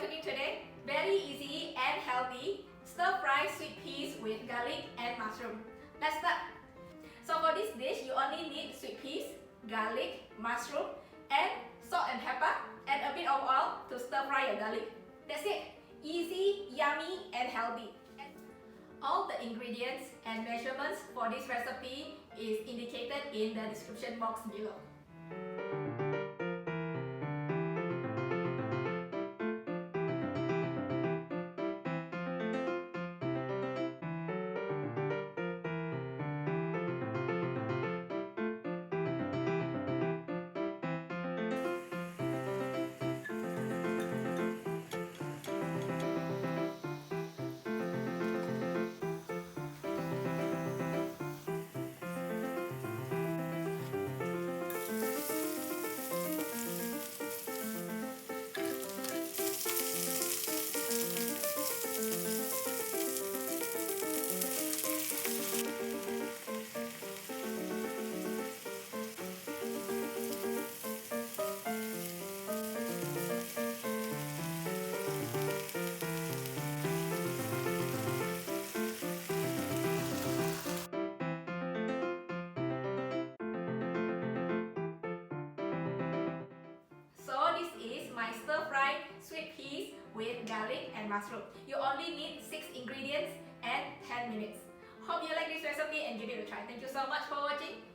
cooking today. Very easy and healthy stir-fry sweet peas with garlic and mushroom. Let's start. So for this dish, you only need sweet peas, garlic, mushroom, and salt and pepper, and a bit of oil to stir-fry your garlic. That's it. Easy, yummy, and healthy. All the ingredients and measurements for this recipe is indicated in the description box below. So this is my stir-fried sweet peas with garlic and mushroom. You only need 6 ingredients and 10 minutes. Hope you like this recipe and give it a try. Thank you so much for watching.